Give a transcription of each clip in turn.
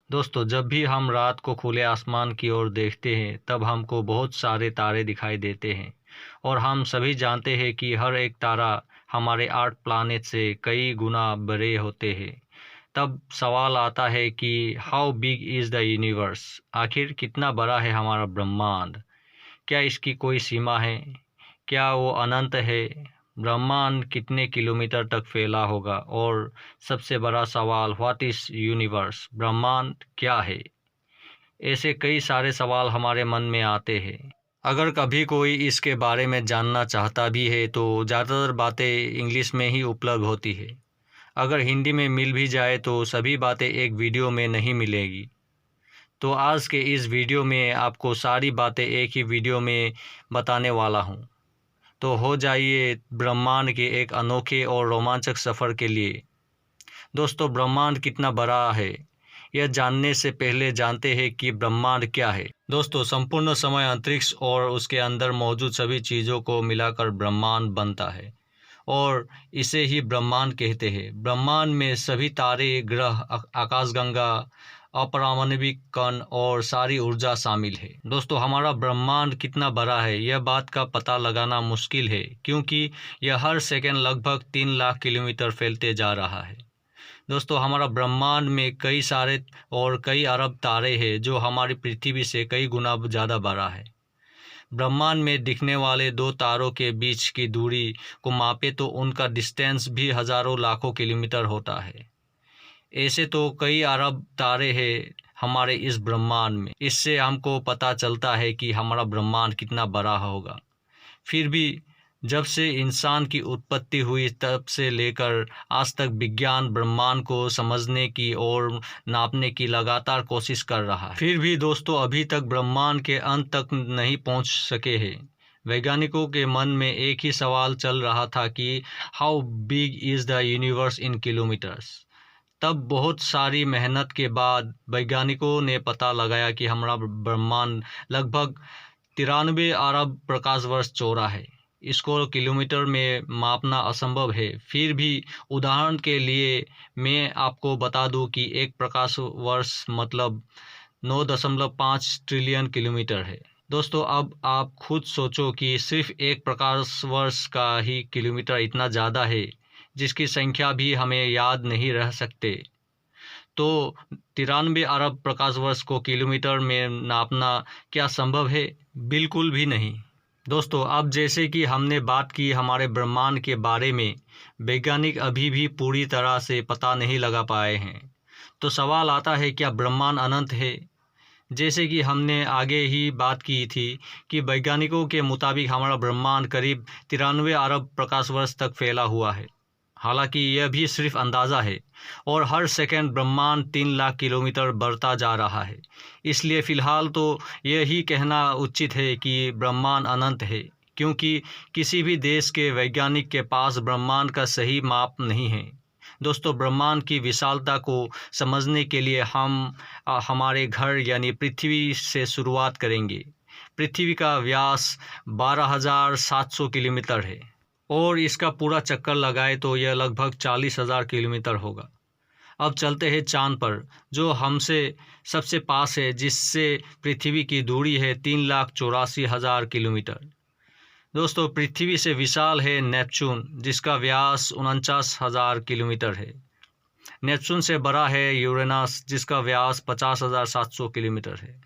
दोस्तों, जब भी हम रात को खुले आसमान की ओर देखते हैं तब हमको बहुत सारे तारे दिखाई देते हैं और हम सभी जानते हैं कि हर एक तारा हमारे 8 प्लैनेट से कई गुना बड़े होते हैं। तब सवाल आता है कि how big is the universe. आखिर कितना बड़ा है हमारा ब्रह्मांड? क्या इसकी कोई सीमा है? क्या वो अनंत है? ब्रह्मांड कितने किलोमीटर तक फैला होगा? और सबसे बड़ा सवाल, व्हाट इज़ यूनिवर्स? ब्रह्मांड क्या है? ऐसे कई सारे सवाल हमारे मन में आते हैं। अगर कभी कोई इसके बारे में जानना चाहता भी है तो ज़्यादातर बातें इंग्लिश में ही उपलब्ध होती है। अगर हिंदी में मिल भी जाए तो सभी बातें एक वीडियो में नहीं मिलेगी। तो आज के इस वीडियो में आपको सारी बातें एक ही वीडियो में बताने वाला हूँ। तो हो जाइए ब्रह्मांड के एक अनोखे और रोमांचक सफ़र के लिए। दोस्तों, ब्रह्मांड कितना बड़ा है यह जानने से पहले जानते हैं कि ब्रह्मांड क्या है। दोस्तों, संपूर्ण समय अंतरिक्ष और उसके अंदर मौजूद सभी चीज़ों को मिलाकर ब्रह्मांड बनता है और इसे ही ब्रह्मांड कहते हैं। ब्रह्मांड में सभी तारे, ग्रह, आकाशगंगा, अपरमाणविक कण और सारी ऊर्जा शामिल है। दोस्तों, हमारा ब्रह्मांड कितना बड़ा है यह बात का पता लगाना मुश्किल है क्योंकि यह हर सेकंड लगभग 3 लाख किलोमीटर फैलते जा रहा है। दोस्तों, हमारा ब्रह्मांड में कई सारे और कई अरब तारे हैं जो हमारी पृथ्वी से कई गुना ज़्यादा बड़ा है। ब्रह्मांड में दिखने वाले दो तारों के बीच की दूरी को मापे तो उनका डिस्टेंस भी हज़ारों लाखों किलोमीटर होता है। ऐसे तो कई अरब तारे हैं हमारे इस ब्रह्मांड में। इससे हमको पता चलता है कि हमारा ब्रह्मांड कितना बड़ा होगा। फिर भी जब से इंसान की उत्पत्ति हुई तब से लेकर आज तक विज्ञान ब्रह्मांड को समझने की और नापने की लगातार कोशिश कर रहा है। फिर भी दोस्तों, अभी तक ब्रह्मांड के अंत तक नहीं पहुंच सके हैं। वैज्ञानिकों के मन में एक ही सवाल चल रहा था कि how big is the universe in kilometres. तब बहुत सारी मेहनत के बाद वैज्ञानिकों ने पता लगाया कि हमारा ब्रह्मांड लगभग 93 अरब प्रकाश वर्ष चौड़ा है। इसको किलोमीटर में मापना असंभव है। फिर भी उदाहरण के लिए मैं आपको बता दूं कि एक प्रकाश वर्ष मतलब 9.5 ट्रिलियन किलोमीटर है। दोस्तों, अब आप खुद सोचो कि सिर्फ एक प्रकाश वर्ष का ही किलोमीटर इतना ज़्यादा है जिसकी संख्या भी हमें याद नहीं रह सकते। तो 93 अरब प्रकाश वर्ष को किलोमीटर में नापना क्या संभव है? बिल्कुल भी नहीं। दोस्तों, अब जैसे कि हमने बात की हमारे ब्रह्मांड के बारे में, वैज्ञानिक अभी भी पूरी तरह से पता नहीं लगा पाए हैं। तो सवाल आता है, क्या ब्रह्मांड अनंत है? जैसे कि हमने आगे ही बात की थी कि वैज्ञानिकों के मुताबिक हमारा ब्रह्मांड करीब 93 अरब प्रकाश वर्ष तक फैला हुआ है। हालांकि यह भी सिर्फ अंदाज़ा है और हर सेकंड ब्रह्मांड 3 लाख किलोमीटर बढ़ता जा रहा है। इसलिए फ़िलहाल तो यही कहना उचित है कि ब्रह्मांड अनंत है, क्योंकि किसी भी देश के वैज्ञानिक के पास ब्रह्मांड का सही माप नहीं है। दोस्तों, ब्रह्मांड की विशालता को समझने के लिए हम हमारे घर यानी पृथ्वी से शुरुआत करेंगे। पृथ्वी का व्यास 12,700 किलोमीटर है और इसका पूरा चक्कर लगाए तो यह लगभग 40,000 किलोमीटर होगा। अब चलते हैं चाँद पर, जो हमसे सबसे पास है, जिससे पृथ्वी की दूरी है 3,84,000 किलोमीटर। दोस्तों, पृथ्वी से विशाल है नेपच्यून, जिसका व्यास 49,000 किलोमीटर है। नेपच्यून से बड़ा है यूरेनस, जिसका व्यास 50,700 किलोमीटर है।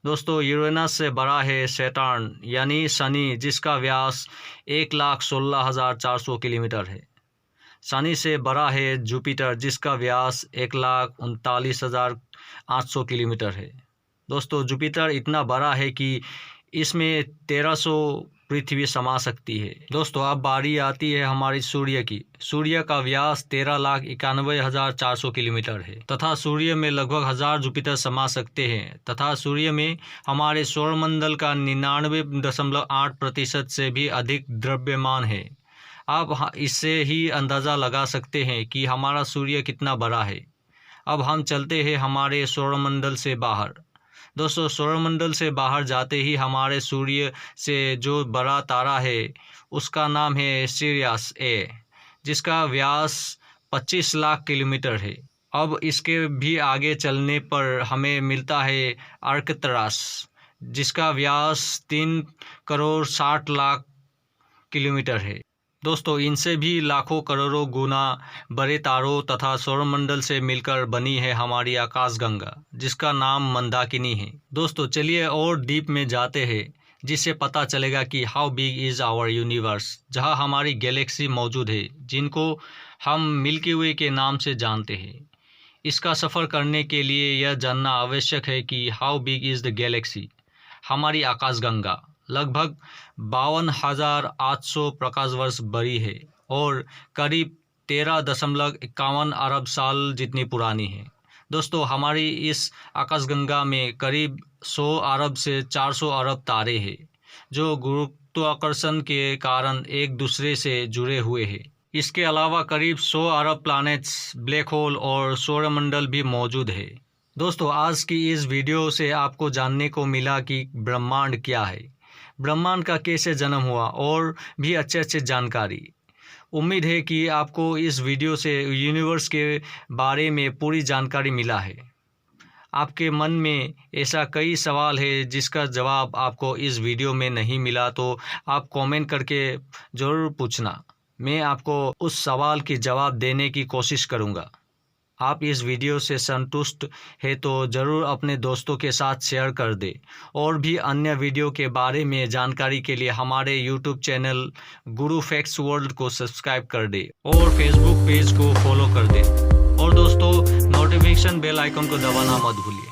दोस्तों, यूरेनस से बड़ा है सैटर्न यानी शनि, जिसका व्यास 1,16,400 किलोमीटर है। शनि से बड़ा है जुपिटर, जिसका व्यास 1,39,800 किलोमीटर है। दोस्तों, जुपिटर इतना बड़ा है कि इसमें 1300 पृथ्वी समा सकती है। दोस्तों, अब बारी आती है हमारी सूर्य की। सूर्य का व्यास 13,91,400 किलोमीटर है तथा सूर्य में लगभग 1000 जुपिटर समा सकते हैं तथा सूर्य में हमारे सौरमंडल का 99.8% से भी अधिक द्रव्यमान है। आप इससे ही अंदाज़ा लगा सकते हैं कि हमारा सूर्य कितना बड़ा है। अब हम चलते हैं हमारे सौरमंडल से बाहर। दोस्तों, सौरमंडल से बाहर जाते ही हमारे सूर्य से जो बड़ा तारा है उसका नाम है सिरियस ए, जिसका व्यास 25 लाख किलोमीटर है। अब इसके भी आगे चलने पर हमें मिलता है आर्कतुरस, जिसका व्यास 3 करोड़ 60 लाख किलोमीटर है। दोस्तों, इनसे भी लाखों करोड़ों गुना बड़े तारों तथा सौरमंडल से मिलकर बनी है हमारी आकाशगंगा, जिसका नाम मंदाकिनी है। दोस्तों, चलिए और डीप में जाते हैं, जिससे पता चलेगा कि how big is our universe, जहां हमारी गैलेक्सी मौजूद है, जिनको हम मिल्की वे के नाम से जानते हैं। इसका सफ़र करने के लिए यह जानना आवश्यक है कि how big is the Galaxy. हमारी आकाशगंगा लगभग 52,800 प्रकाश वर्ष बड़ी है और करीब 13.51 अरब साल जितनी पुरानी है। दोस्तों, हमारी इस आकाशगंगा में करीब 100 अरब से 400 अरब तारे हैं, जो गुरुत्वाकर्षण के कारण एक दूसरे से जुड़े हुए हैं। इसके अलावा करीब 100 अरब प्लैनेट्स, ब्लैक होल और सौरमंडल भी मौजूद है। दोस्तों, आज की इस वीडियो से आपको जानने को मिला कि ब्रह्मांड क्या है, ब्रह्मांड का कैसे जन्म हुआ और भी अच्छे जानकारी। उम्मीद है कि आपको इस वीडियो से यूनिवर्स के बारे में पूरी जानकारी मिला है। आपके मन में ऐसा कई सवाल है जिसका जवाब आपको इस वीडियो में नहीं मिला, तो आप कमेंट करके ज़रूर पूछना। मैं आपको उस सवाल की जवाब देने की कोशिश करूँगा। आप इस वीडियो से संतुष्ट है तो ज़रूर अपने दोस्तों के साथ शेयर कर दें, और भी अन्य वीडियो के बारे में जानकारी के लिए हमारे यूट्यूब चैनल गुरु फैक्ट्स वर्ल्ड को सब्सक्राइब कर दें और फेसबुक पेज को फॉलो कर दें। और दोस्तों, नोटिफिकेशन बेल आइकन को दबाना मत भूलिए।